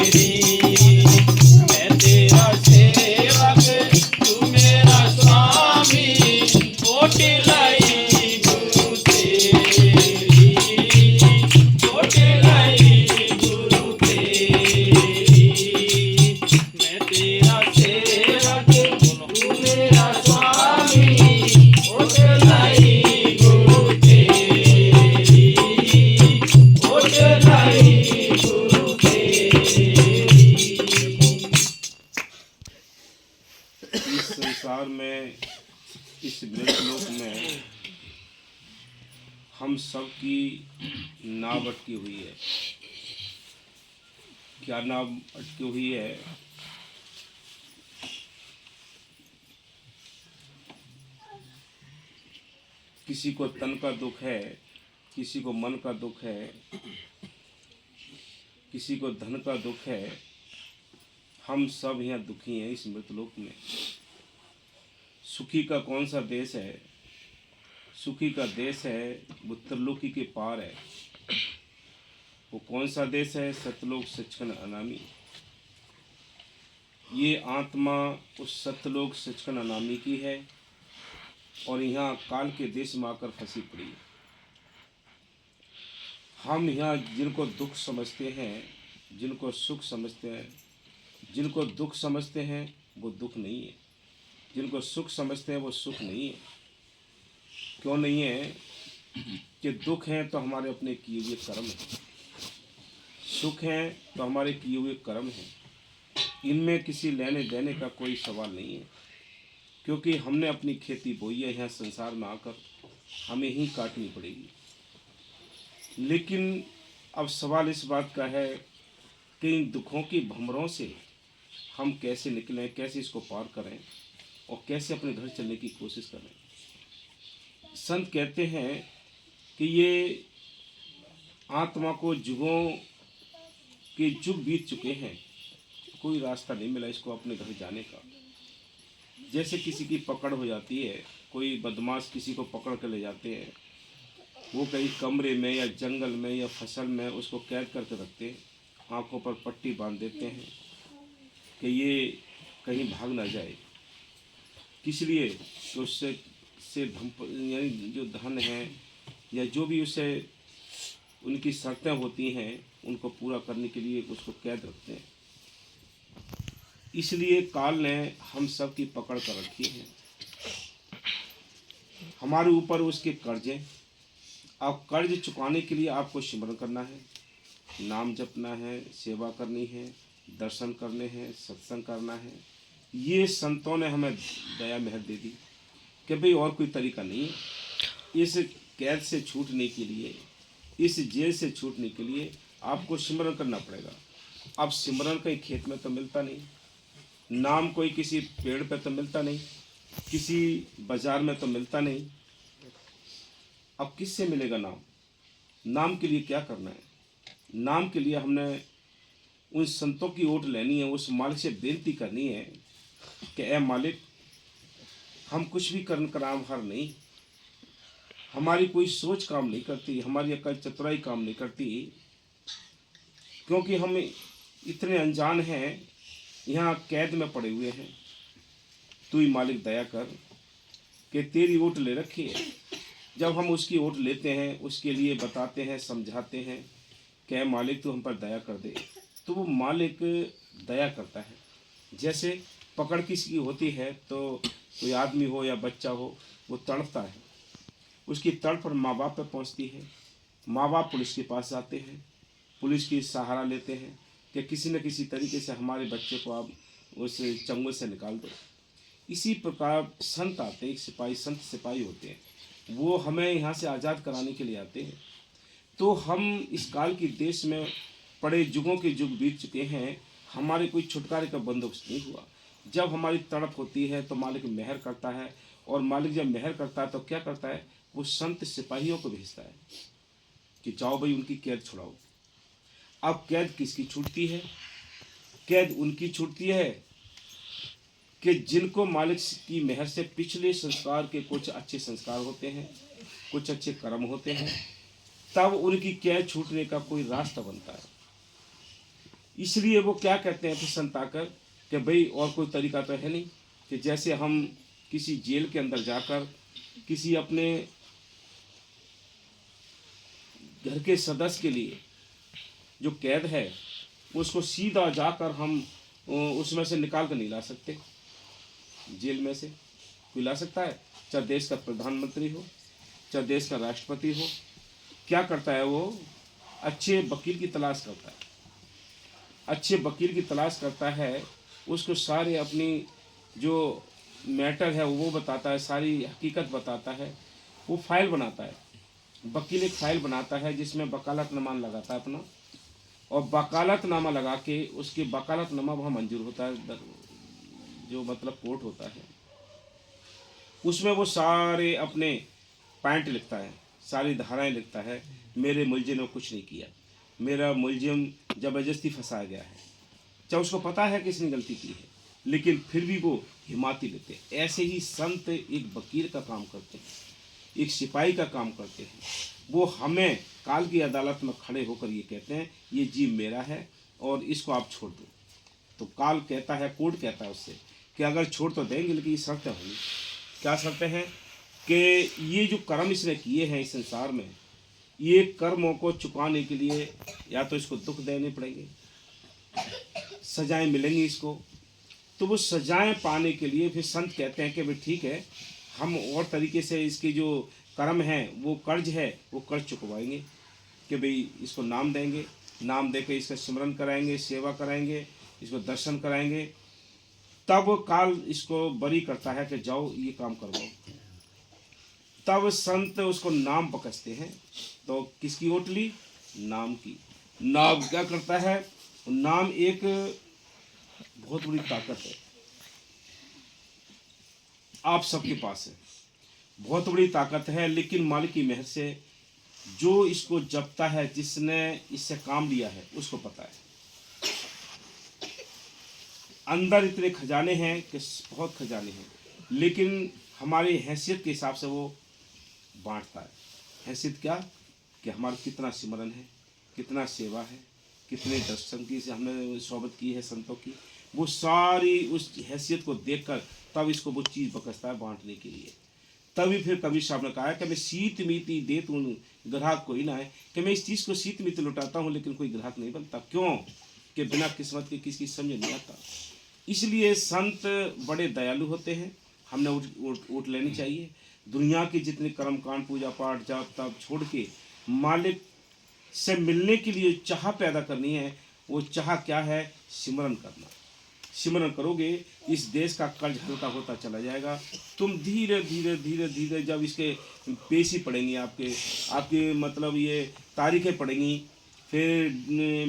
मैं तेरा सेवक तू मेरा स्वामी, कोट लाई गुरु तेरी, कोट लाई गुरु तेरी। मैं तेरा सेवक तू मेरा स्वामी, कोट लाई गुरु तेरी, कोट लाई गुरु तेरी। इस संसार में, इस मृतलोक में हम सब की नाव अटकी हुई है। क्या नाव अटकी हुई है? किसी को तन का दुख है, किसी को मन का दुख है, किसी को धन का दुख है। हम सब यहाँ दुखी हैं इस मृतलोक में। सुखी का कौन सा देश है? सुखी का देश है वो त्रिलोकी के पार है। वो कौन सा देश है? सतलोक सचखंड अनामी। ये आत्मा उस सतलोक सचखंड अनामी की है और यहाँ काल के देश में आकर फंसी पड़ी है। हम यहाँ जिनको दुख समझते हैं, जिनको सुख समझते हैं, जिनको दुख समझते हैं वो दुख नहीं है, जिनको सुख समझते हैं वो सुख नहीं है। क्यों नहीं है? कि दुख है तो हमारे अपने किए हुए कर्म हैं, सुख है तो हमारे किए हुए कर्म हैं। इनमें किसी लेने देने का कोई सवाल नहीं है, क्योंकि हमने अपनी खेती बोई है। यहाँ संसार में आकर हमें ही काटनी पड़ेगी। लेकिन अब सवाल इस बात का है कि इन दुखों की भंवरों से हम कैसे निकलें, कैसे इसको पार करें और कैसे अपने घर चलने की कोशिश करें। संत कहते हैं कि ये आत्मा को जुगों के जुग बीत चुके हैं, कोई रास्ता नहीं मिला इसको अपने घर जाने का। जैसे किसी की पकड़ हो जाती है, कोई बदमाश किसी को पकड़ कर ले जाते हैं, वो कहीं कमरे में या जंगल में या फसल में उसको कैद करके रखते हैं, आंखों पर पट्टी बांध देते हैं कि ये कहीं भाग ना जाए। किस लिए? तो उससे यानी जो धन है या जो भी उससे उनकी शर्तें होती हैं उनको पूरा करने के लिए उसको कैद रखते हैं। इसलिए काल ने हम सब की पकड़ कर रखी है। हमारे ऊपर उसके कर्ज हैं। अब कर्ज चुकाने के लिए आपको सिमरन करना है, नाम जपना है, सेवा करनी है, दर्शन करने हैं, सत्संग करना है। ये संतों ने हमें दया मेहर दे दी कि भाई और कोई तरीका नहीं है। इस कैद से छूटने के लिए, इस जेल से छूटने के लिए आपको सिमरन करना पड़ेगा। अब सिमरन कहीं खेत में तो मिलता नहीं, नाम कोई किसी पेड़ पे तो मिलता नहीं, किसी बाजार में तो मिलता नहीं। अब किससे मिलेगा नाम? नाम के लिए क्या करना है? नाम के लिए हमने उन संतों की ओट लेनी है, उस मालिक से बेनती करनी है कि ए मालिक, हम कुछ भी करने का नाम हर नहीं, हमारी कोई सोच काम नहीं करती, हमारी अकल चतुराई काम नहीं करती, क्योंकि हम इतने अनजान हैं, यहाँ कैद में पड़े हुए हैं। तू ही मालिक दया कर कि तेरी ओट ले रखी है। जब हम उसकी ओट लेते हैं, उसके लिए बताते हैं, समझाते हैं कि मालिक तू हम पर दया कर दे, तो वो मालिक दया करता है। जैसे पकड़ किसी की होती है तो कोई आदमी हो या बच्चा हो, वो तड़पता है, उसकी तड़प माँ बाप पे पहुँचती है। माँ बाप पुलिस के पास जाते हैं, पुलिस की सहारा लेते हैं कि किसी न किसी तरीके से हमारे बच्चे को आप उस चंगुल से निकाल दो। इसी प्रकार संत आते हैं, सिपाही, संत सिपाही होते हैं, वो हमें यहाँ से आज़ाद कराने के लिए आते हैं। तो हम इस काल के देश में पड़े, जुगों के जुग बीत चुके हैं, हमारे कोई छुटकारे का बंदोबस्त नहीं हुआ। जब हमारी तड़प होती है तो मालिक मेहर करता है, और मालिक जब मेहर करता है तो क्या करता है? वो संत सिपाहियों को भेजता है कि जाओ भाई उनकी कैद छुड़ाओ। अब कैद किसकी छूटती है? कैद उनकी छूटती है कि जिनको मालिक की मेहर से पिछले संस्कार के कुछ अच्छे संस्कार होते हैं, कुछ अच्छे कर्म होते हैं, तब उनकी कैद छूटने का कोई रास्ता बनता है। इसलिए वो क्या कहते हैं फिर संत आकर कि भाई और कोई तरीका तो है नहीं कि जैसे हम किसी जेल के अंदर जाकर किसी अपने घर के सदस्य के लिए जो कैद है उसको सीधा जाकर हम उसमें से निकाल कर नहीं ला सकते। जेल में से कोई ला सकता है? चाहे देश का प्रधानमंत्री हो, चाहे देश का राष्ट्रपति हो, क्या करता है वो? अच्छे वकील की तलाश करता है, अच्छे वकील की तलाश करता है, उसको सारे अपनी जो मैटर है वो बताता है, सारी हकीकत बताता है, वो फाइल बनाता है। वकील एक फाइल बनाता है जिसमें वकालतनामा लगाता है अपना, और वकालतनामा लगा के उसके वकालतनामा वहाँ मंजूर होता है, जो मतलब कोर्ट होता है, उसमें वो सारे अपने पॉइंट लिखता है, सारी धाराएं लिखता है। मेरे मुलजिम ने कुछ नहीं किया, मेरा मुलजिम ज़बरदस्ती फंसाया गया है, चाहे उसको पता है कि इसने गलती की है, लेकिन फिर भी वो हिम्मत लेते हैं। ऐसे ही संत एक वकील का काम करते हैं, एक सिपाही का काम करते हैं। वो हमें काल की अदालत में खड़े होकर ये कहते हैं ये जीव मेरा है और इसको आप छोड़ दो। तो काल कहता है, कोर्ट कहता है उससे कि अगर छोड़ तो देंगे, लेकिन ये शर्तें होंगी। क्या शर्तें हैं? कि ये जो कर्म इसने किए हैं इस संसार में, ये कर्मों को चुकाने के लिए या तो इसको दुख देने पड़ेंगे, सजाएं मिलेंगी इसको। तो वो सजाएं पाने के लिए फिर संत कहते हैं कि भाई ठीक है, हम और तरीके से इसके जो कर्म हैं, वो कर्ज है, वो कर्ज चुकवाएंगे कि भाई इसको नाम देंगे, नाम देकर इसका सिमरन कराएंगे, सेवा कराएंगे, इसको दर्शन कराएंगे। तब काल इसको बरी करता है कि जाओ ये काम करवाओ। तब संत उसको नाम बकसते हैं। तो किसकी ओट ली? नाम की। नाम क्या करता है? नाम एक बहुत बड़ी ताकत है, आप सबके पास है, बहुत बड़ी ताकत है, लेकिन मालिक की मेहर से जो इसको जपता है, जिसने इससे काम लिया है, उसको पता है। अंदर इतने खजाने हैं कि बहुत खजाने हैं, लेकिन हमारी हैसियत के हिसाब से वो बांटता है। हैसियत क्या? कि हमारा कितना सिमरन है, कितना सेवा है, कितने दर्शन की से हमने सोबत की है संतों की, वो सारी उस हैसियत को देखकर तब इसको वो चीज़ बकसता है बांटने के लिए। तभी फिर कबीर साहब ने कहा है कि मैं सीत मीति दे तू ग्राहक कोई ना है, कि मैं इस चीज़ को सीत मीति लुटाता हूँ लेकिन कोई ग्राहक नहीं बनता। क्यों? कि बिना किस्मत के किसी समझ नहीं आता। इसलिए संत बड़े दयालु होते हैं, हमने ऊँट लेनी चाहिए। दुनिया की जितने कर्मकांड, पूजा पाठ, जाप ताप छोड़ के मालिक से मिलने के लिए चाह पैदा करनी है। वो चाह क्या है? सिमरन करना। सिमरन करोगे, इस देश का कर्ज हल्का होता चला जाएगा। तुम धीरे धीरे धीरे धीरे जब इसके पेशी पड़ेंगी, आपके मतलब ये तारीखें पड़ेंगी, फिर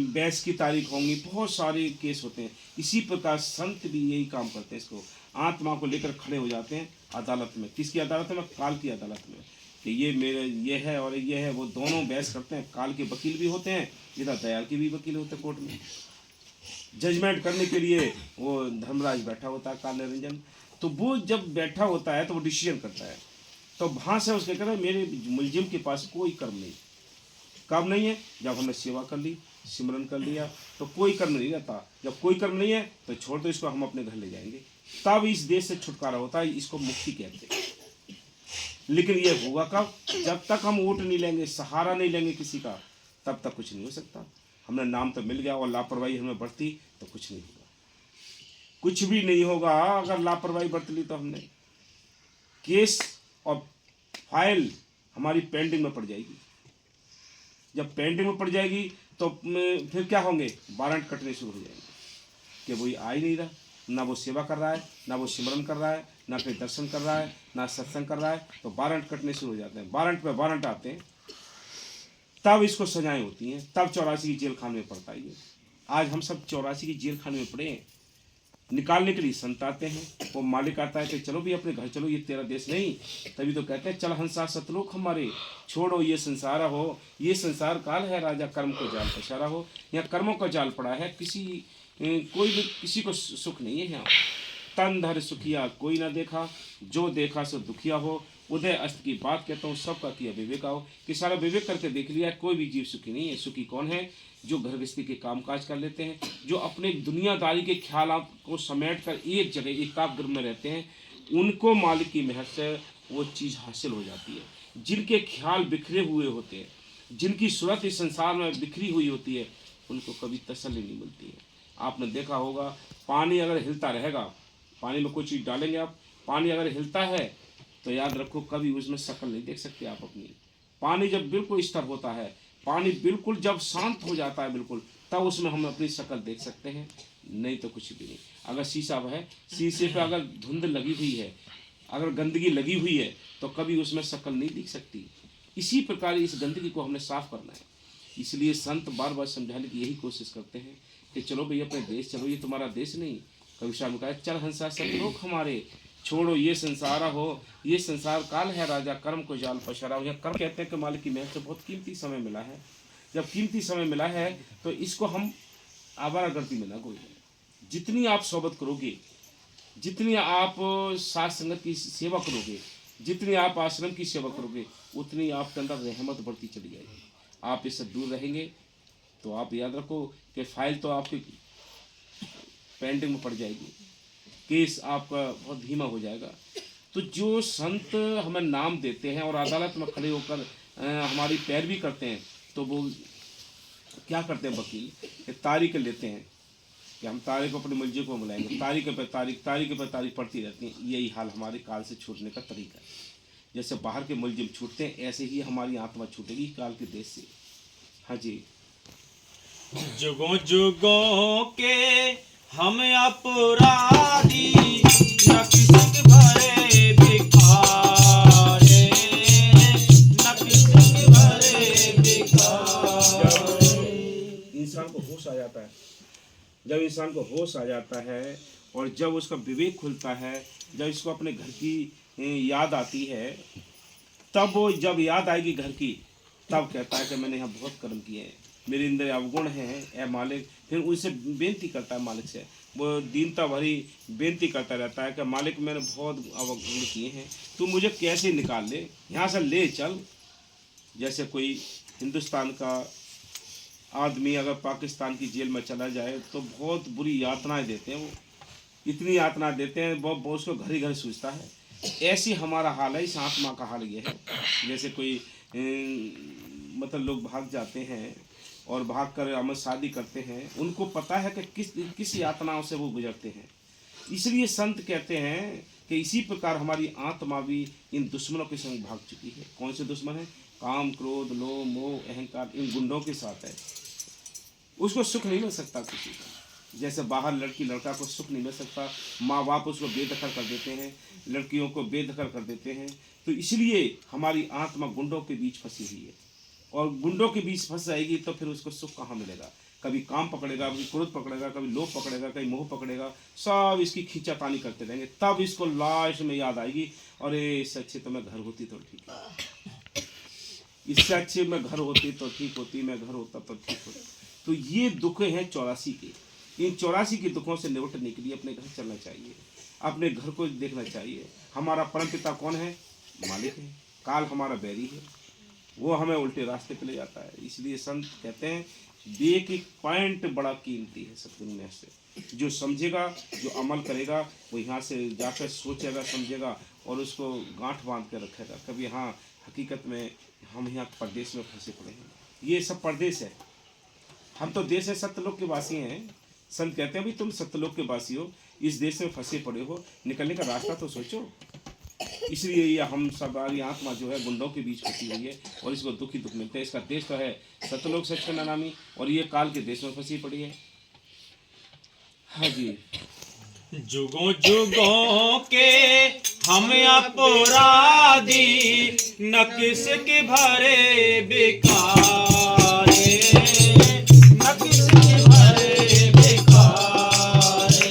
बहस की तारीख होंगी, बहुत सारे केस होते हैं। इसी प्रकार संत भी यही काम करते हैं, इसको आत्मा को लेकर खड़े हो जाते हैं अदालत में। किसकी अदालत में? काल की अदालत में, कि ये मेरे ये है और ये है। वो दोनों बहस करते हैं। काल के वकील भी होते हैं, इधर दयाल के भी वकील होते हैं। कोर्ट में जजमेंट करने के लिए वो धर्मराज बैठा होता है, काल निरंजन। तो वो जब बैठा होता है तो वो डिसीजन करता है। तो वहाँ से उसके कहते हैं मेरे मुलजिम के पास कोई कर्म नहीं। कब नहीं है? जब हमने सेवा कर ली, सिमरन कर लिया, तो कोई कर्म नहीं रहता। जब कोई कर्म नहीं है तो छोड़ दो इसको, हम अपने घर ले जाएंगे। तब इस देश से छुटकारा होता है, इसको मुक्ति कहते हैं। लेकिन ये होगा कब? जब तक हम वोट नहीं लेंगे, सहारा नहीं लेंगे किसी का, तब तक कुछ नहीं हो सकता। हमने नाम तो मिल गया और लापरवाही हमें बढ़ती तो कुछ नहीं होगा, कुछ भी नहीं होगा। अगर लापरवाही बरत ली तो हमने केस और फाइल हमारी पेंडिंग में पड़ जाएगी। जब पेंडिंग में पड़ जाएगी तो फिर क्या होंगे? वारंट कटने शुरू हो जाएंगे कि वो आ ही नहीं रहा, ना वो सेवा कर रहा है, ना वो सिमरन कर रहा है, ना कोई दर्शन कर रहा है, ना सत्संग कर रहा है। तो वारंट कटने शुरू हो जाते हैं, वारंट पे वारंट आते हैं। तब इसको सजाएं होती हैं, तब 84 की जेल खाने में पड़ता है। ये आज हम सब 84 की जेल खाने में पड़े हैं। निकालने के लिए संत आते हैं, वो मालिक आता है कि चलो भी अपने घर चलो, ये तेरा देश नहीं। तभी तो कहते हैं चल हंसा सतलोक हमारे, छोड़ो ये संसार हो। ये संसार काल है राजा, कर्म को जाल पसारा हो। यहाँ कर्मों का जाल पड़ा है, कोई भी किसी को सुख नहीं है यहाँ। तन धर सुखिया कोई ना देखा, जो देखा सो दुखिया हो। उदय अस्त की बात कहता हूँ, सबका किया विवेक आओ, कि सारा विवेक करके देख लिया, कोई भी जीव सुखी नहीं है। सुखी कौन है? जो घर गृहस्थी के कामकाज कर लेते हैं, जो अपने दुनियादारी के ख्यालात को समेट कर एक जगह एकाग्र में रहते हैं, उनको मालिक की मेहर से वो चीज़ हासिल हो जाती है। जिनके ख्याल बिखरे हुए होते हैं, जिनकी सूरत इस संसार में बिखरी हुई होती है, उनको कभी तसल्ली नहीं मिलती है। आपने देखा होगा, पानी अगर हिलता रहेगा, पानी में कोई चीज़ डालेंगे आप, पानी अगर हिलता है तो याद रखो कभी उसमें शक्ल नहीं देख सकते आप अपनी। पानी जब बिल्कुल स्थिर होता है, पानी बिल्कुल जब शांत हो जाता है बिल्कुल, तब उसमें हम अपनी शक्ल देख सकते हैं, नहीं तो कुछ भी नहीं। अगर शीशा है, शीशे पे अगर धुंध लगी हुई है, अगर गंदगी लगी हुई है, तो कभी उसमें शक्ल नहीं दिख सकती। इसी प्रकार इस गंदगी को हमने साफ करना है। इसलिए संत बार बार समझाने की यही कोशिश करते हैं कि चलो भाई अपने देश चलो, ये तुम्हारा देश नहीं। कवि साहब ने कहा, चल हंसा सब लोग हमारे, छोड़ो ये संसार हो, ये संसार काल है राजा, कर्म को जाल पशरा। यह कर्म कहते हैं कि मालिक की मेहर से बहुत कीमती समय मिला है। जब कीमती समय मिला है तो इसको हम आवारागर्दी में ना कोई। जितनी आप सोबत करोगे, जितनी आप साथ संगत की सेवा करोगे, जितनी आप आश्रम की सेवा करोगे, उतनी आपके अंदर रहमत बढ़ती चली जाएगी। आप इससे दूर रहेंगे तो आप याद रखो कि फाइल तो आपकी पेंडिंग में पड़ जाएगी, केस आपका बहुत धीमा हो जाएगा। तो जो संत हमें नाम देते हैं और अदालत में खड़े होकर हमारी पैरवी करते हैं, तो वो क्या करते हैं वकील, कि तारीख लेते हैं कि हम तारीख को अपने मुलजिम को बुलाएंगे, तारीख पर तारीख पड़ती रहती है। यही हाल हमारे काल से छूटने का तरीका है। जैसे बाहर के मुलजिम छूटते हैं, ऐसे ही हमारी आत्मा छूटेगी काल के देश से। हाँ जी। जुगों जुगों के हम अपराधी, न किसक भरे भिखारे, न किसक भरे भिखारे। इंसान को होश आ जाता है, जब इंसान को होश आ जाता है और जब उसका विवेक खुलता है, जब इसको अपने घर की याद आती है, तब वो जब याद आएगी घर की, तब कहता है कि मैंने यहाँ बहुत कर्म किए हैं, मेरे अंदर अवगुण हैं ए मालिक। फिर उनसे बेनती करता है मालिक से, वो दीनता भरी बेनती करता रहता है कि मालिक मैंने बहुत अवगुण किए हैं, तू मुझे कैसे निकाल ले, यहाँ से ले चल। जैसे कोई हिंदुस्तान का आदमी अगर पाकिस्तान की जेल में चला जाए तो बहुत बुरी यातनाएं देते हैं, वो इतनी यातना देते हैं वो उसको घर ही घर सूझता है। ऐसी हमारा हाल है, इस आत्मा का हाल ये है। जैसे कोई मतलब लोग भाग जाते हैं और भाग कर अमर शादी करते हैं, उनको पता है कि किस यातनाओं से वो गुजरते हैं। इसलिए संत कहते हैं कि इसी प्रकार हमारी आत्मा भी इन दुश्मनों के संग भाग चुकी है। कौन से दुश्मन है? काम, क्रोध, लोभ, मोह, अहंकार, इन गुंडों के साथ है। उसको सुख नहीं मिल सकता किसी को। जैसे बाहर लड़की लड़का को सुख नहीं मिल सकता, माँ बाप उसको बेदखल कर देते हैं, लड़कियों को बेदखल कर देते हैं। तो इसलिए हमारी आत्मा गुंडों के बीच फंसी हुई है, और गुंडों के बीच फंस जाएगी तो फिर उसको सुख कहाँ मिलेगा? कभी काम पकड़ेगा, कभी क्रोध पकड़ेगा, कभी लोभ पकड़ेगा, कभी मोह पकड़ेगा, सब इसकी खींचातानी करते रहेंगे। तब इसको लास्ट में याद आएगी, अरे इससे अच्छे तो मैं घर होती तो ठीक है, इससे अच्छे मैं घर होती तो ठीक होती, मैं घर होता तो ठीक होता। तो ये दुख हैं 84 के। इन 84 के दुखों से निपटने के लिए अपने घर चलना चाहिए, अपने घर को देखना चाहिए। हमारा परमपिता कौन है? मालिक है। काल हमारा बैरी है, वो हमें उल्टे रास्ते पे ले जाता है। इसलिए संत कहते हैं एक एक पॉइंट बड़ा कीमती है सत्संग में से। जो समझेगा, जो अमल करेगा, वो यहाँ से जाकर सोचेगा, समझेगा और उसको गांठ बांध कर रखेगा। कभी हाँ हकीकत में हम यहाँ परदेश में फंसे पड़े हैं, ये सब परदेश है, हम तो देश है सत्यलोक के वासी हैं। संत कहते हैं भाई तुम सत्यलोक के वासी हो, इस देश में फंसे पड़े हो, निकलने का रास्ता तो सोचो। इसलिए ये हम हमारी आत्मा जो है गुंडों के बीच फंसी हुई है और इसको दुख ही दुख मिलते हैं। इसका देश तो है सत्यलोक सचखंड नामी, और ये काल के देश में फंसी पड़ी है। हाँ जी। जुगों जुगों के हम अपराधी, न किसके भरे भिखारे, न किसके भरे भिखारे।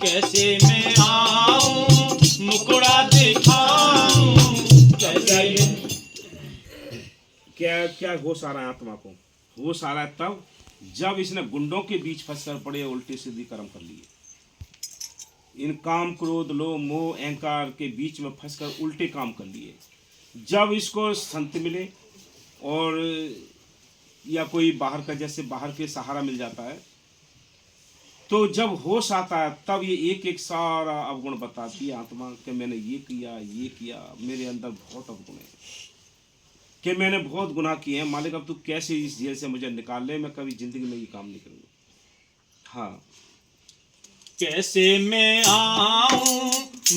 कैसे मैं आऊं मुकुड़ा दिखाऊं, कैसे क्या होश आ रहा है आत्मा को? होश आ रहा है तब जब इसने गुंडों के बीच फंस कर पड़े उल्टे सीधी कर्म कर लिए। इन काम क्रोध लोभ मोह अहंकार के बीच में फंसकर उल्टे काम कर लिए। जब इसको संत मिले और या कोई बाहर का, जैसे बाहर के सहारा मिल जाता है, तो जब होश आता है तब ये एक एक सारा अवगुण बताती है आत्मा कि मैंने ये किया, मेरे अंदर बहुत अवगुण है, कि मैंने बहुत गुनाह किए हैं। मालिक अब तू कैसे इस जेल से मुझे निकाल ले, मैं कभी जिंदगी में ये काम नहीं करूँगा। हाँ, कैसे मैं आऊं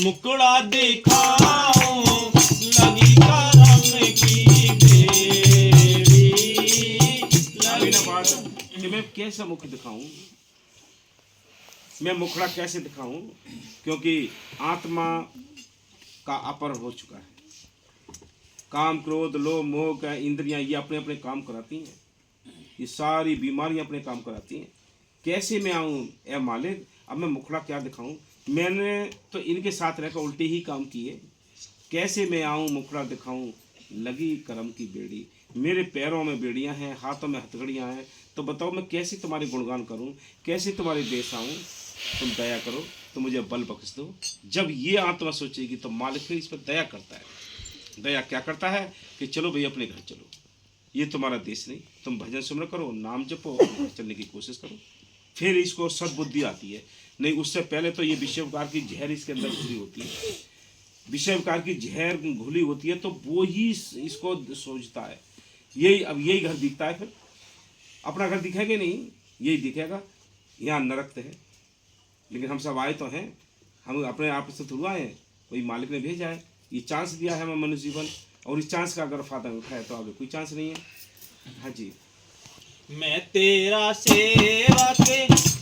मुकड़ा दिखाऊं, लगी करम की बेड़ी, अभी ना बात कि मैं कैसे मुख दिखाऊं, मैं मुखड़ा कैसे दिखाऊं, क्योंकि आत्मा का अपहरण हो चुका है। काम क्रोध लोभ मोह का इंद्रियां ये अपने अपने काम कराती हैं, ये सारी बीमारियां अपने काम कराती हैं। कैसे मैं आऊं ए मालिक, अब मैं मुखड़ा क्या दिखाऊं, मैंने तो इनके साथ रहकर उल्टे ही काम किए। कैसे मैं आऊं मुखड़ा दिखाऊं, लगी करम की बेड़ी, मेरे पैरों में बेड़ियां हैं, हाथों में हथकड़ियां हैं, तो बताओ मैं कैसे तुम्हारे गुणगान करूं, कैसे तुम्हारे देश आऊं। तुम दया करो तो मुझे बल बख्श दो। जब ये आत्मा सोचेगी तो मालिक फिर इस पर दया करता है। दया क्या करता है कि चलो भाई अपने घर चलो, ये तुम्हारा देश नहीं, तुम भजन सुमरन करो, नाम जपो, अपने घर चलने की कोशिश करो। फिर इसको सद्बुद्धि आती है। नहीं, उससे पहले तो ये विषय विकार की जहर इसके अंदर घुली होती है, विषय विकार की जहर घुली होती है, तो वो ही इसको सोचता है। यही घर दिखता है, फिर अपना घर दिखेगा नहीं, यही दिखेगा यहाँ नरक है। लेकिन हम सब आए तो हैं, हम अपने आप से थोड़ा आए हैं, कोई मालिक ने भेजा है, ये चांस दिया है हमें मनुष्य जीवन, और इस चांस का अगर फायदा उठाए तो आगे कोई चांस नहीं है। हाँ जी, मैं तेरा सेवक,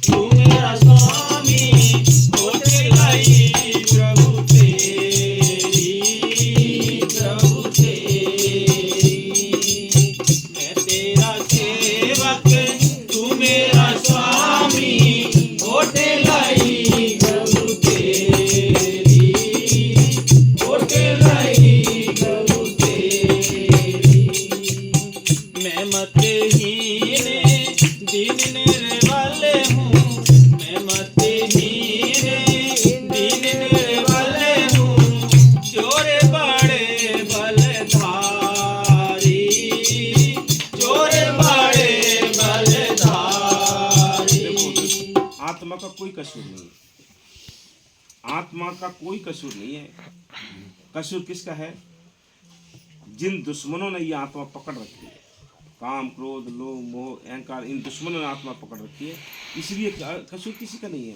तू मेरा स्वामी, होते गई प्रभु तेरी, प्रभु तेरी। मैं तेरा सेवक, तू मेरा स्वामी, होते गई प्रभु तेरी, होते गई प्रभु तेरी। मैं मतहीन दीन निर्बल हूँ, मैं मतहीन दीन निर्बल हूँ, चोर बड़े बलधारी, चोर बड़े बलधारी। आत्मा का कोई कसूर नहीं है, आत्मा का कोई कसूर नहीं है। कसूर किसका है? जिन दुश्मनों ने ये आत्मा पकड़ रखी है, काम क्रोध लोभ मोह अहंकार, इन दुश्मनों ने आत्मा पकड़ रखी है, इसलिए कसूर किसी का नहीं है।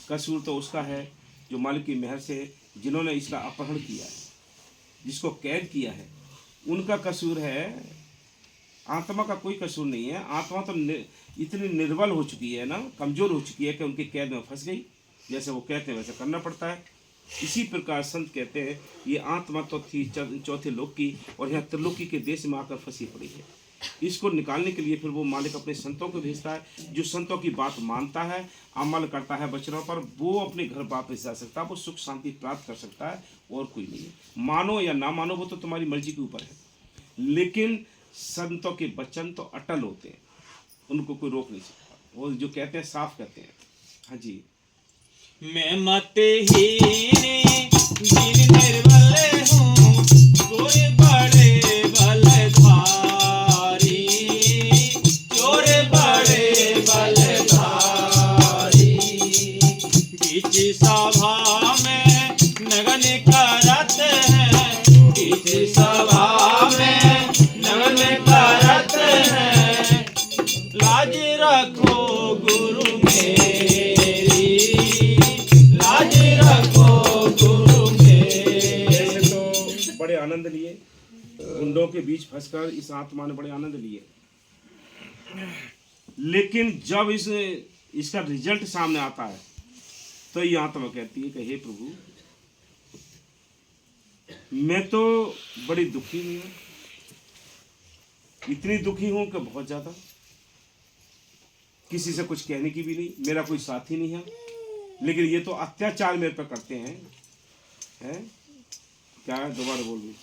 कसूर तो उसका है जो मालिक की मेहर से जिन्होंने इसका अपहरण किया है, जिसको कैद किया है, उनका कसूर है। आत्मा का कोई कसूर नहीं है। आत्मा तो इतनी निर्बल हो चुकी है ना, कमजोर हो चुकी है कि उनके कैद में फंस गई। जैसे वो कहते हैं वैसे करना पड़ता है। इसी प्रकार संत कहते हैं ये आत्मा तो थी चौथे लोक की, और यहाँ त्रिलोकी के देश में आकर फंसी पड़ी है। इसको निकालने के लिए फिर वो मालिक अपने संतों को भेजता है। जो संतों की बात मानता है, अमल करता है वचनों पर, वो अपने घर वापस जा सकता है, वो सुख शांति प्राप्त कर सकता है, और कोई नहीं है। मानो या ना मानो वो तो तुम्हारी मर्जी के ऊपर है, लेकिन संतों के वचन तो अटल होते हैं, उनको कोई रोक नहीं सकता। वो जो कहते हैं साफ कहते हैं। हाँ जी, मैं मतहीन दीन निर्बल हूँ, चोर बड़े बलधारी, चोर बड़े बलधारी। बीच सभा में नगन करत हैं, बीच सभा में नगन करत हैं, लाज रखो गुरु मेरी, लाज रखो गुरु मेरी। ऐसे तो बड़े आनंद लिए, गुंडों के बीच फंसकर इस आत्मा ने बड़े आनंद लिए, लेकिन जब इसका रिजल्ट सामने आता है तो ये आत्मा कहती है कि हे प्रभु, मैं तो बड़ी दुखी हूँ, इतनी दुखी हूं कि बहुत ज्यादा, किसी से कुछ कहने की भी नहीं, मेरा कोई साथी नहीं है, लेकिन ये तो अत्याचार मेरे पर करते हैं। क्या है, दोबारा बोल भी।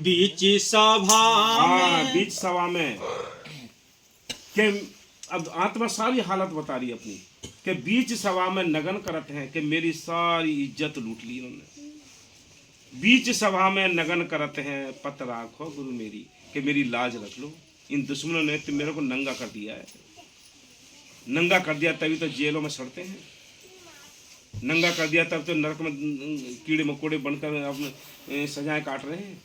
बीच सभा में, बीच सभा में कि अब आत्मा सारी हालत बता रही है अपनी कि बीच सभा में नगन करत हैं कि मेरी सारी इज्जत लूट ली इन्होंने। बीच सभा में नगन करत हैं पत राखो गुरु मेरी, कि मेरी लाज रख लो। इन दुश्मनों ने तो मेरे को नंगा कर दिया है, नंगा कर दिया तभी तो जेलों में सड़ते हैं, नंगा कर दिया तब तो नरक में कीड़े मकोड़े बनकर अपने सजाएं काट रहे हैं।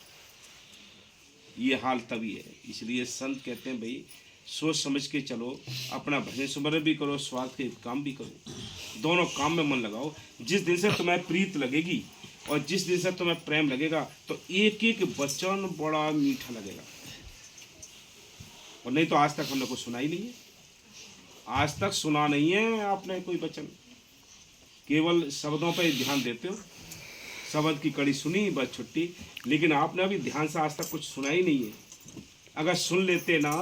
ये हाल तभी है। इसलिए संत कहते हैं भाई सोच समझ के चलो, अपना भजन सुमरन भी करो, स्वार्थ के काम भी करो, दोनों काम में मन लगाओ। जिस दिन से तुम्हें प्रीत लगेगी और जिस दिन से तुम्हें प्रेम लगेगा तो एक एक वचन बड़ा मीठा लगेगा। और नहीं तो आज तक हमने कुछ सुना ही नहीं है, आज तक सुना नहीं है आपने कोई वचन, केवल शब्दों पर ध्यान देते हो, शब्द की कड़ी सुनी बस छुट्टी, लेकिन आपने अभी ध्यान से आज तक कुछ सुना ही नहीं है। अगर सुन लेते ना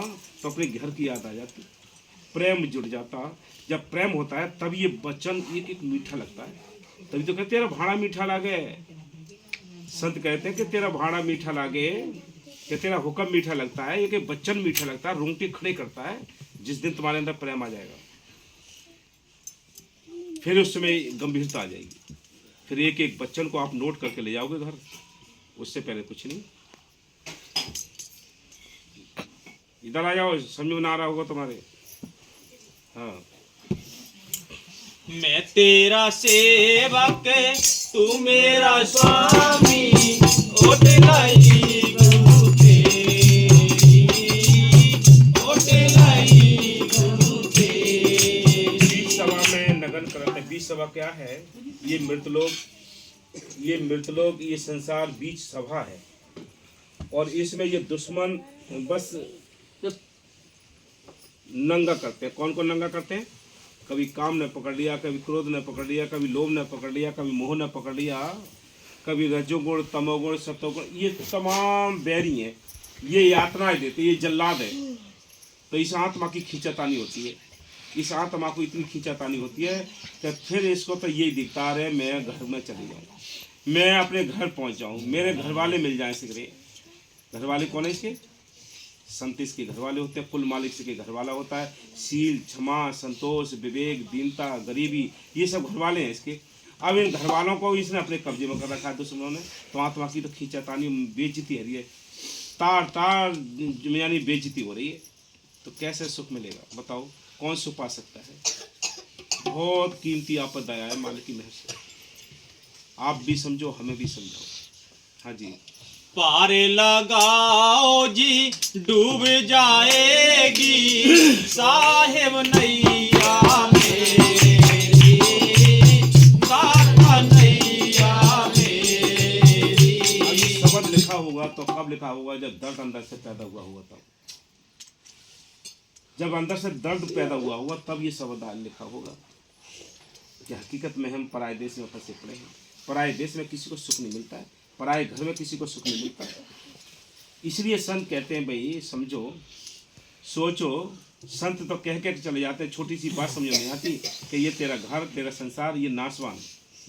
तो अपने घर की याद आ जाती, प्रेम जुड़ जाता। जब प्रेम होता है तब ये वचन एक एक मीठा लगता है, तभी तो कहते तेरा भाड़ा मीठा लागे। संत कहते हैं कि तेरा भाड़ा मीठा लागे, कि तेरा हुक्म मीठा लगता है, एक एक वचन मीठा लगता है, रोंगटे खड़े करता है। जिस दिन तुम्हारे अंदर प्रेम आ जाएगा फिर उस समय गंभीरता आ जाएगी, फिर एक एक वचन को आप नोट करके ले जाओगे घर, उससे पहले कुछ नहीं। इधर आ जाओ, समझ ना आ रहा होगा तुम्हारे। हाँ, मैं तेरा सेवक तू मेरा स्वामी, ओट लाई गुरु तेरी, ओट लाई गुरु तेरी। बीच सभा में नगन करते। बीच सभा क्या है? ये मृतलोक, ये मृतलोक, ये संसार बीच सभा है। और इसमें ये दुश्मन बस नंगा करते हैं। कौन कौन नंगा करते हैं? कभी काम ने पकड़ लिया, कभी क्रोध ने पकड़ लिया, कभी लोभ ने पकड़ लिया, कभी मोह ने पकड़ लिया, कभी रजोगुण तमोगुण सतोगुण, ये तमाम बैरी हैं, ये यातनाएं देते, ये जल्लाद है। तो इस आत्मा की खींचातानी होती है, इस आत्मा को इतनी खींचातानी होती है कि फिर इसको तो यही दिखता रहे मैं घर में चली जाऊँ, मैं अपने घर पहुँच जाऊँ, मेरे घर वाले मिल जाएँ सिगरे। घर वाले कौन है इसके? संत इसके घर वाले होते हैं, कुल मालिक इसके घर वाला होता है। शील, क्षमा, संतोष, विवेक, दीनता, गरीबी, ये सब घर वाले हैं इसके। अब इन घर वालों को इसने अपने कब्जे में कर रखा है दुश्मनों ने, तो आत्मा की तो खींचातानी बेइज्जती हो रही है, तार तार यानी बेइज्जती हो रही है। तो कैसे सुख मिलेगा बताओ? कौन सुख पा सकता है? बहुत कीमती आपदा है मालिक की मेहर से। आप भी समझो, हमें भी समझाओ। हाँ जी। पार लगाओ जी डूब जाएगी साहेब नैया मेरी, साहेब नैया मेरी। शब्द लिखा होगा तो कब लिखा होगा? जब दर्द अंदर से पैदा हुआ होगा तब, जब अंदर से दर्द पैदा हुआ होगा तब ये शब्द लिखा होगा। कि हकीकत में हम पराये देश में फंसे पड़े हैं, पराये देश में किसी को सुख नहीं मिलता है, पराये घर में किसी को सुख नहीं मिलता है। इसलिए संत कहते हैं भाई समझो, सोचो। संत तो कह के चले जाते हैं, छोटी सी बात समझ नहीं आती कि ये तेरा घर, तेरा संसार, ये नाशवान,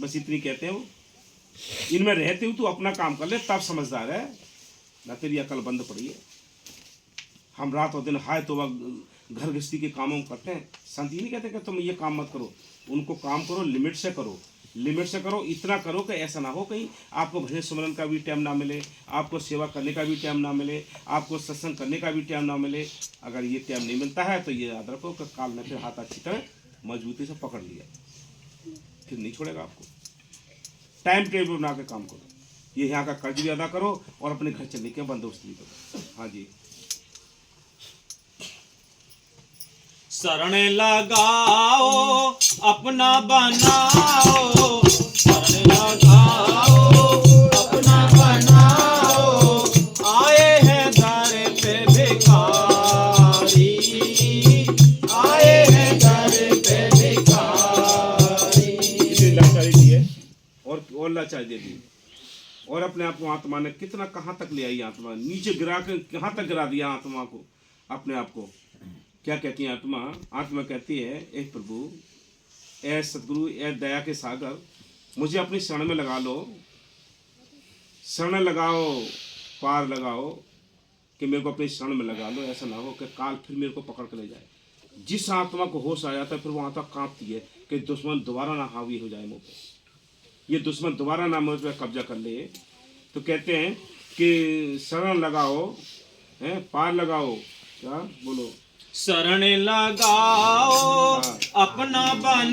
बस इतनी कहते हैं वो। इनमें रहते हुए तू अपना काम कर ले तब समझदार है, ना तेरी अकल बंद पड़ी है। हम रात और दिन हाय तो घर गृहस्थी के कामों करते हैं। संत ये नहीं कहते कि तुम ये काम मत करो, उनको काम करो, लिमिट से करो, लिमिट से करो। इतना करो कि ऐसा ना हो कहीं आपको भजन सुमरन का भी टाइम ना मिले, आपको सेवा करने का भी टाइम ना मिले, आपको सत्संग करने का भी टाइम ना मिले। अगर ये टाइम नहीं मिलता है तो ये याद रखो कि काल ने फिर हाथ अच्छी तरह मजबूती से पकड़ लिया, फिर नहीं छोड़ेगा आपको। टाइम टेबल बना के काम करो, ये यहाँ का कर्ज भी अदा करो और अपने घर चलने के बंदोबस्त भी करो। हाँ जी। शरण लगाओ अपना बनाओ, शरण लगाओ अपना बनाओ, आए हैं दर पे भिखारी, आए हैं दर पे भिखारी। इतनी लाचारी दी है और लाचारी दे दी, और अपने आप को आत्मा ने कितना कहाँ तक ले आई, आत्मा नीचे गिरा के कहाँ तक गिरा दिया आत्मा को, अपने आप को। क्या कहती है आत्मा? आत्मा कहती है ए प्रभु, ए सतगुरु, ए दया के सागर, मुझे अपनी शरण में लगा लो, शरण लगाओ, पार लगाओ, कि मेरे को अपनी शरण में लगा लो। ऐसा ना हो कि काल फिर मेरे को पकड़ के ले जाए, जिस आत्मा को होश आ जाता है फिर वो आत्मा कांपती है कि दुश्मन दोबारा ना हावी हो जाए मुझ पे, ये दुश्मन दोबारा ना मुझ पे कब्जा कर ले। तो कहते हैं कि शरण लगाओ, पार लगाओ, क्या बोलो, शरण लगाओ हाँ, अपना बनाओ।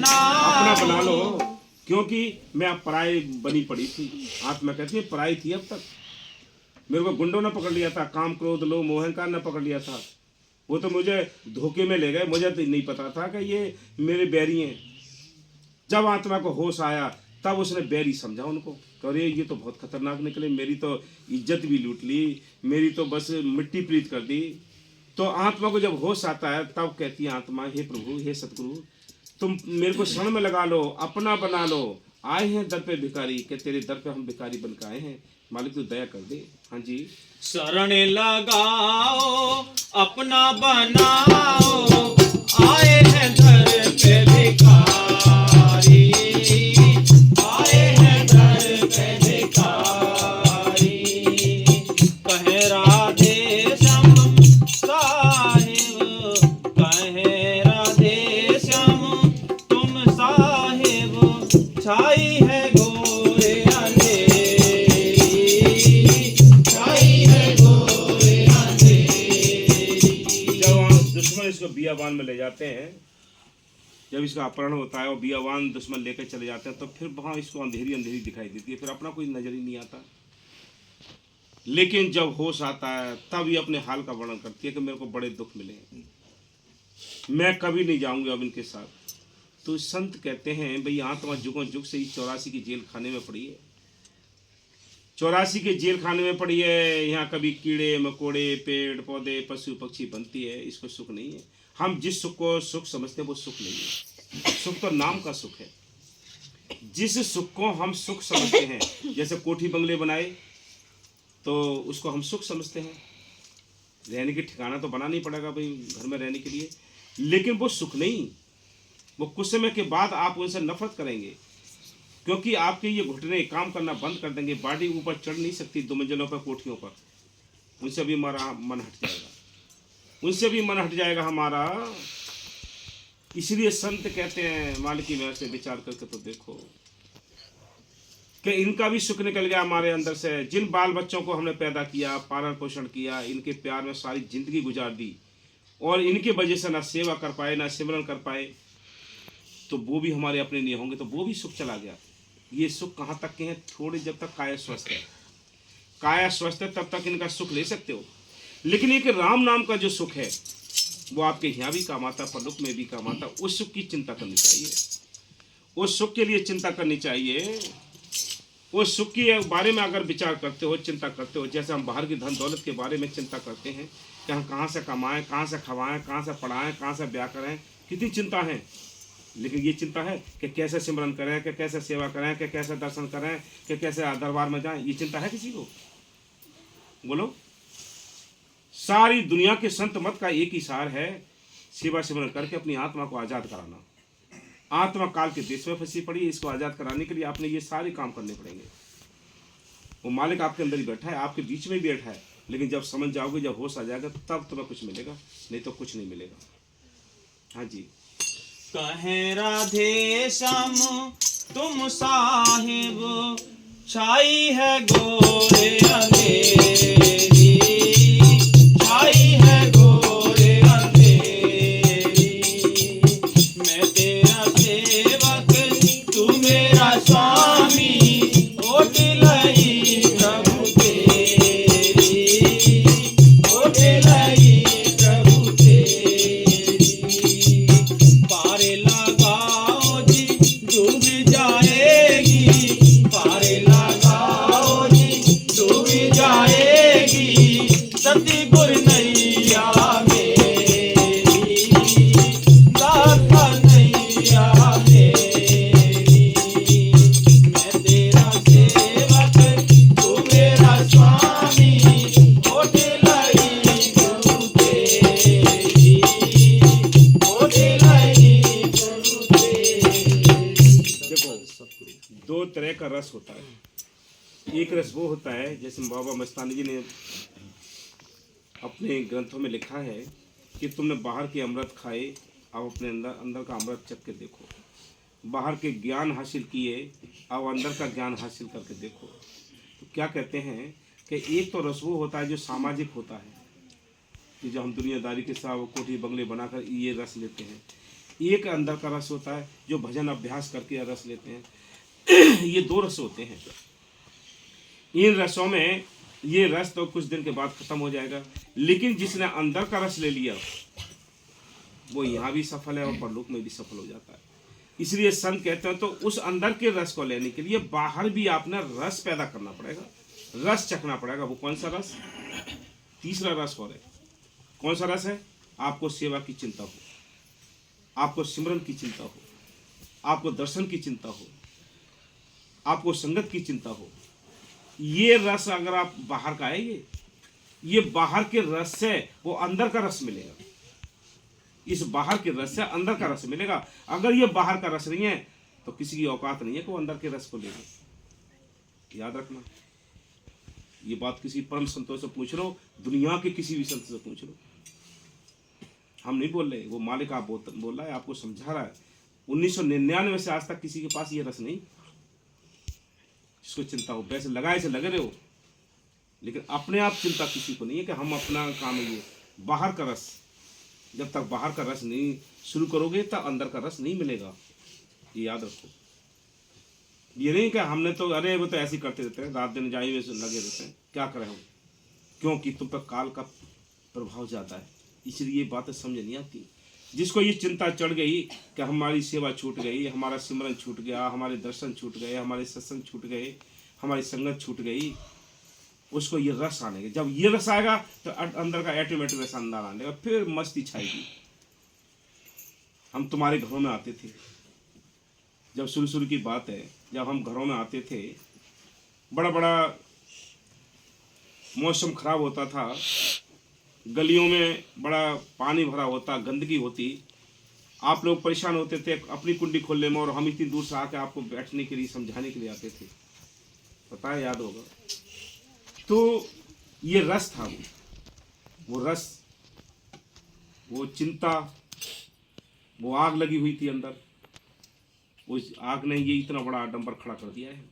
अपना बना लो, क्योंकि मैं अब पराई बनी पड़ी थी। आत्मा कहती है पराई थी, अब तक मेरे को गुंडों ने पकड़ लिया था, काम क्रोध लोभ मोह अहंकार ने पकड़ लिया था। वो तो मुझे धोखे में ले गए, मुझे तो नहीं पता था कि ये मेरे बैरी हैं। जब आत्मा को होश आया तब उसने बैरी समझा उनको, अरे ये तो बहुत खतरनाक निकले, मेरी तो इज्जत भी लूट ली, मेरी तो बस मिट्टी प्रीत कर दी। तो आत्मा को जब होश आता है तब कहती है आत्मा, हे प्रभु, हे सतगुरु, तुम मेरे को शरण में लगा लो, अपना बना लो। आए हैं दर पे भिखारी, के तेरे दर पे हम भिखारी बन के आए हैं, मालिक तू दया कर दे। हाँ जी, शरण लगाओ अपना बनाओ, आए हैं दर पे भिखारी, आए हैं दर पे भिखारी। कहे राधे श्याम साहिब, कहे राधे श्याम तुम साहिब, छाई है गोरे इसको बियाबान में ले जाते हैं, जब इसका अपहरण होता है और बियाबान दुश्मन लेकर चले जाते हैं, तो फिर वहाँ इसको अंधेरी अंधेरी दिखाई देती है, फिर अपना कोई नजर ही नहीं आता। लेकिन जब होश आता है तब ये अपने हाल का वर्णन करती है कि मेरे को बड़े दुख मिले, मैं कभी नहीं जाऊंगी अब इनके साथ। तो संत कहते हैं भाई आत्मा जुगों जुग से ही 84 की जेल खाने में पड़ी है, 84 के जेल खाने में पड़ी है। यहाँ कभी कीड़े मकोड़े पेड़ पौधे पशु पक्षी बनती है, इसको सुख नहीं है। हम जिस सुख को सुख समझते हैं वो सुख नहीं है, सुख तो नाम का सुख है। जिस सुख को हम सुख समझते हैं, जैसे कोठी बंगले बनाए तो उसको हम सुख समझते हैं, रहने की ठिकाना तो बनाना ही पड़ेगा भाई घर में रहने के लिए, लेकिन वो सुख नहीं। वो कुछ समय के बाद आप उनसे नफरत करेंगे, क्योंकि आपके ये घुटने काम करना बंद कर देंगे, बॉडी ऊपर चढ़ नहीं सकती 2 मंजिलों पर कोठियों पर, उनसे भी हमारा मन हट जाएगा, उनसे भी मन हट जाएगा हमारा। इसलिए संत कहते हैं मालिक की वजह से विचार करके तो देखो कि इनका भी सुख निकल गया हमारे अंदर से। जिन बाल बच्चों को हमने पैदा किया, पालन पोषण किया, इनके प्यार में सारी जिंदगी गुजार दी, और इनके वजह से ना सेवा कर पाए ना सिमरन कर पाए, तो वो भी हमारे अपने नहीं होंगे, तो वो भी सुख चला गया। ये सुख कहाँ तक के हैं? थोड़े, जब तक काया स्वस्थ है, काया स्वस्थ है तब तक इनका सुख ले सकते हो। लेकिन एक राम नाम का जो सुख है वो आपके यहाँ भी काम आता, परलोक में भी काम आता। उस सुख की चिंता करनी चाहिए, उस सुख के लिए चिंता करनी चाहिए। उस सुख के बारे में अगर विचार करते हो, चिंता करते हो, जैसे हम बाहर की धन दौलत के बारे में चिंता करते हैं कि हम कहाँ से कमाएं, कहाँ से खवाएं, कहाँ से पढ़ाएं, कहाँ से ब्याह करें, कितनी चिंता है। लेकिन ये चिंता है कि कैसे सिमरन करें, कि कैसे सेवा करें, कि कैसे दर्शन करें, कि कैसे दरबार में जाएं, ये चिंता है किसी को? बोलो। सारी दुनिया के संत मत का एक ही सार है, सेवा सिमरन करके अपनी आत्मा को आज़ाद कराना। आत्मा काल के देश में फंसी पड़ी है, इसको आज़ाद कराने के लिए आपने ये सारे काम करने पड़ेंगे। वो मालिक आपके अंदर ही बैठा है, आपके बीच में भी बैठा है, लेकिन जब समझ जाओगे, जब होश आ जाएगा, तब तुम्हें कुछ मिलेगा, नहीं तो कुछ नहीं मिलेगा। हाँ जी। कहे राधे श्याम तुम साहिब, छाई है गोरे अंधेरी, छाई है गोरे अंधेरी। मैं तेरा सेवक तू मेरा स्वामी, ओट लई प्रभु तेरी, ओट लई प्रभु तेरी। पारे लगाओ जी डूब जाएगी, पारे लगाओ जी डूब जाएगी, सती गुर नैया मेरी, दाता नैया मेरी। मैं तेरा सेवक तू मेरा स्वामी, ओट लई प्रभु तेरी, ओट लई प्रभु तेरी। देखो, 2 तरह का रस होता है। एक रस वो होता है, जैसे बाबा मस्तानी जी ने अपने ग्रंथों में लिखा है कि तुमने बाहर के अमृत खाए, आप अपने अंदर अंदर का अमृत चख के देखो। बाहर के ज्ञान हासिल किए, अब अंदर का ज्ञान हासिल करके देखो। तो क्या कहते हैं कि एक तो रस वो होता है जो सामाजिक होता है, कि जो हम दुनियादारी के साथ कोठी बंगले बनाकर ये रस लेते हैं। एक अंदर का रस होता है जो भजन अभ्यास करके रस लेते हैं। ये दो रस होते हैं। इन रसों में ये रस तो कुछ दिन के बाद खत्म हो जाएगा, लेकिन जिसने अंदर का रस ले लिया वो यहाँ भी सफल है और परलोक में भी सफल हो जाता है। इसलिए संत कहते हैं तो उस अंदर के रस को लेने के लिए बाहर भी आपने रस पैदा करना पड़ेगा, रस चखना पड़ेगा। वो कौन सा रस? तीसरा रस और है। कौन सा रस है? आपको सेवा की चिंता हो, आपको सिमरन की चिंता हो, आपको दर्शन की चिंता हो, आपको संगत की चिंता हो। ये रस अगर आप बाहर का है, ये बाहर के रस से वो अंदर का रस मिलेगा। इस बाहर के रस से अंदर का रस मिलेगा। अगर ये बाहर का रस नहीं है तो किसी की औकात नहीं है कि वो अंदर के रस को ले ले। याद रखना, ये बात किसी परम संतों से पूछ लो, दुनिया के किसी भी संत से पूछ लो। हम नहीं बोल रहे, वो मालिक आप बोल रहा है, आपको समझा रहा है। 1999 से आज तक किसी के पास ये रस नहीं जिसको चिंता हो। वैसे लगाए से लगे रहे हो, लेकिन अपने आप चिंता किसी को नहीं है कि हम अपना काम है। ये बाहर का रस, जब तक बाहर का रस नहीं शुरू करोगे तब अंदर का रस नहीं मिलेगा। ये याद रखो। ये नहीं कि हमने तो अरे वो तो ऐसे ही करते रहते हैं, रात दिन जाई में लगे रहते हैं, क्या करें हम? क्योंकि तुम पर काल का प्रभाव ज़्यादा है, इसलिए ये बातें समझ नहीं आती। जिसको ये चिंता चढ़ गई कि हमारी सेवा छूट गई, हमारा सिमरन छूट गया, हमारे दर्शन छूट गए, हमारे सत्संग छूट गए, हमारी संगत छूट गई, उसको ये रस आने के, जब ये रस आएगा तो अंदर का ऑटोमेटिक रस अंदर आने का, फिर मस्ती छाएगी। हम तुम्हारे घरों में आते थे, जब शुरू की बात है, जब हम घरों में आते थे, बड़ा बड़ा मौसम खराब होता था, गलियों में बड़ा पानी भरा होता, गंदगी होती, आप लोग परेशान होते थे अपनी कुंडी खोलने में, और हम इतनी दूर से आके आपको बैठने के लिए समझाने के लिए आते थे। पता है, याद होगा। तो ये रस था, वो रस, वो चिंता, वो आग लगी हुई थी अंदर। उस आग ने ये इतना बड़ा डंपर खड़ा कर दिया है।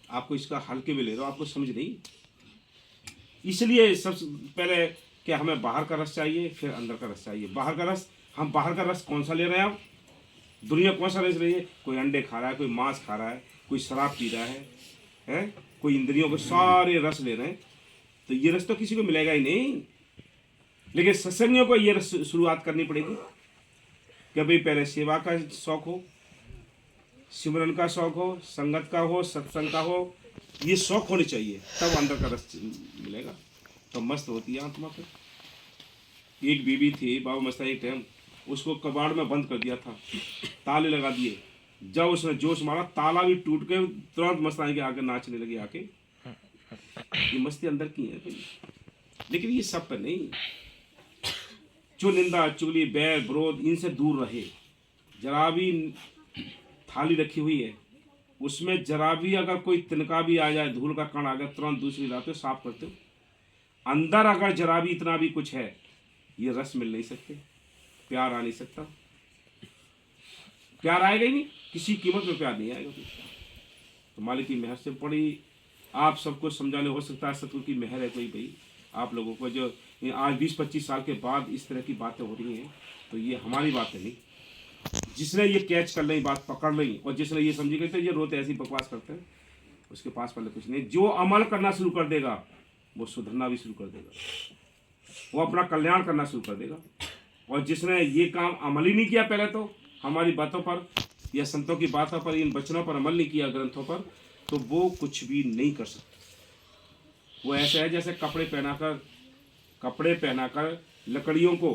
आपको इसका हल्के में ले रहे हो, आपको समझ नहीं। इसलिए सबसे पहले कि हमें बाहर का रस चाहिए, फिर अंदर का रस चाहिए। बाहर का रस, हम बाहर का रस कौन सा ले रहे हैं? अब दुनिया कौन सा रस रही है? कोई अंडे खा रहा है, कोई मांस खा रहा है, कोई शराब पी रहा है? कोई इंद्रियों के सारे रस ले रहे हैं। तो ये रस तो किसी को मिलेगा ही नहीं। लेकिन सत्संगियों को ये रस शुरुआत करनी पड़ेगी कि भाई पहले सेवा का शौक हो, सिमरन का शौक हो, संगत का हो, सत्संग का हो, ये शौक होनी चाहिए, तब अंदर का रस मिलेगा। तो मस्त होती है आत्मा पे। एक बीबी थी, बाबा मस्ता, एक टाइम उसको कबाड़ में बंद कर दिया था, ताले लगा दिए। जब उसने जोश मारा, ताला भी टूट के तुरंत मस्तानी के आगे नाचने लगी आके। ये मस्ती अंदर की है भाई। लेकिन ये सब पर नहीं। जो निंदा, चुगली, बैर, विरोध, इनसे दूर रहे। जरा भी थाली रखी हुई है, उसमें जरा भी अगर कोई तिनका भी आ जाए, धूल का कण आ गया, तुरंत दूसरी लाते हो, साफ करते हो। अंदर अगर जरा भी इतना भी कुछ है, ये रस मिल नहीं सकते, प्यार आ नहीं सकता। प्यार आएगा ही नहीं, किसी कीमत में प्यार नहीं आएगा। तो मालिक की मेहर से बड़ी आप सबको समझाने, हो सकता है सतगुरु की मेहर है कोई भाई आप लोगों को, जो आज 20-25 साल के बाद इस तरह की बातें हो रही हैं। तो ये हमारी बातें नहीं, जिसने ये कैच कर ली, बात पकड़ ली, और जिसने ये समझी गई तो ये रोते ऐसी बकवास करते हैं, उसके पास पहले कुछ नहीं। जो अमल करना शुरू कर देगा वो सुधरना भी शुरू कर देगा, वो अपना कल्याण करना शुरू कर देगा। और जिसने ये काम अमल ही नहीं किया पहले, तो हमारी बातों पर या संतों की बातों पर, इन वचनों पर अमल नहीं किया, ग्रंथों पर, तो वो कुछ भी नहीं कर सकता। वो ऐसा है जैसे कपड़े पहनाकर लकड़ियों को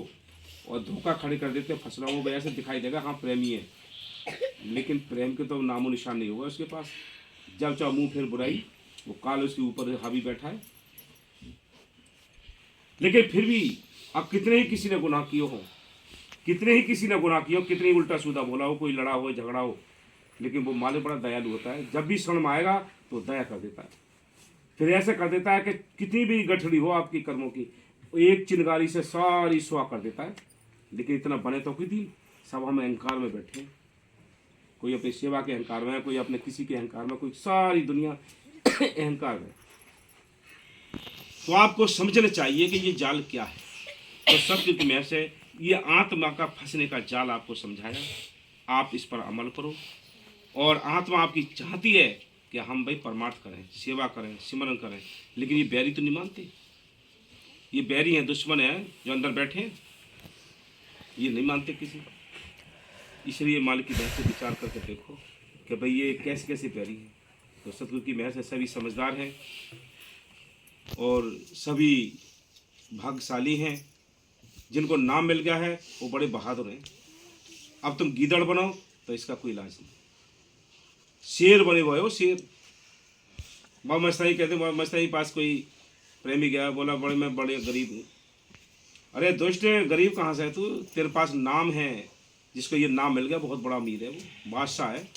और धोखा खड़े कर देते, फसलों को वजह से दिखाई देगा हाँ प्रेमी है, लेकिन प्रेम के तो नामो निशान नहीं होगा उसके पास। जब चाहो मुंह फिर बुराई, वो काल उसके ऊपर हावी बैठा है। लेकिन फिर भी अब कितने ही किसी ने गुनाह किए हो, कितने ही किसी ने गुनाह किया हो, कितनी उल्टा सीधा बोला हो, कोई लड़ा हो, झगड़ा हो, लेकिन वो मालिक बड़ा दयालु होता है। जब भी शरण में आएगा तो दया कर देता है। फिर ऐसे कर देता है कि कितनी भी गठड़ी हो आपकी कर्मों की, एक चिनगारी से सारी सुहा कर देता है। लेकिन इतना बने तो कोई थी, सब हम अहंकार में बैठे हैं। कोई अपनी सेवा के अहंकार में है, कोई अपने किसी के अहंकार में, कोई सारी दुनिया अहंकार में। तो आपको समझना चाहिए कि ये जाल क्या है। तो सत्य की महर से ये आत्मा का फंसने का जाल आपको समझाया, आप इस पर अमल करो। और आत्मा आपकी चाहती है कि हम भाई परमार्थ करें, सेवा करें, सिमरन करें, लेकिन ये बैरी तो नहीं मानते। ये बैरी हैं, दुश्मन हैं जो अंदर बैठे हैं, ये नहीं मानते किसी। इसलिए मालिक की महर से विचार करके देखो कि भाई ये कैसे कैसे बैरी हैं। तो सतगुरु की महर से सभी समझदार हैं और सभी भाग्यशाली हैं। जिनको नाम मिल गया है वो बड़े बहादुर हैं। अब तुम गीदड़ बनो तो इसका कोई इलाज नहीं। शेर बने हुए हो, शेर। बाबा मस्तानी कहते, बाबा मस्तानी पास कोई प्रेमी गया, बोला बड़े मैं बड़े गरीब हूँ। अरे दुष्ट, गरीब कहाँ से है तू? तेरे पास नाम है, जिसको ये नाम मिल गया बहुत बड़ा अमीर है, वो बादशाह है।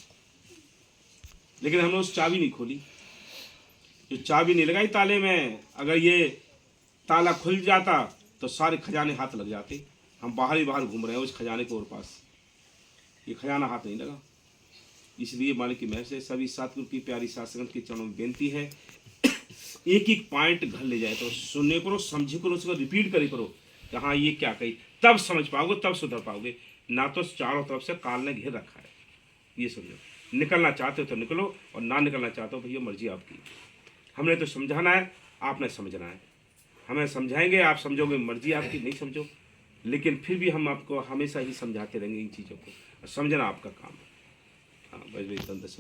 लेकिन हमने उस चाबी नहीं खोली, जो चाबी नहीं लगाई ताले में। अगर ये ताला खुल जाता तो सारे खजाने हाथ लग जाते। हम बाहर ही बाहर घूम रहे हैं उस खजाने के और पास, ये खजाना हाथ नहीं लगा। इसलिए मालिक की महर से सभी सतगुरु की प्यारी साध संगत के चरणों में बेनती है, एक एक पॉइंट घर ले जाए तो सुनने करो, समझे करो, उसको रिपीट करे करो कि हाँ ये क्या कही, तब समझ पाओगे, तब सुधर पाओगे। ना तो चारों तरफ से काल ने घेर रखा है, ये समझो। निकलना चाहते हो तो निकलो, और ना निकलना चाहते हो भैया मर्जी आपकी। हमने तो समझाना है, आपने समझना है। हमें समझाएंगे, आप समझोगे, मर्जी आपकी, नहीं समझो। लेकिन फिर भी हम आपको हमेशा ही समझाते रहेंगे इन चीज़ों को, समझना आपका काम है। हाँ, बस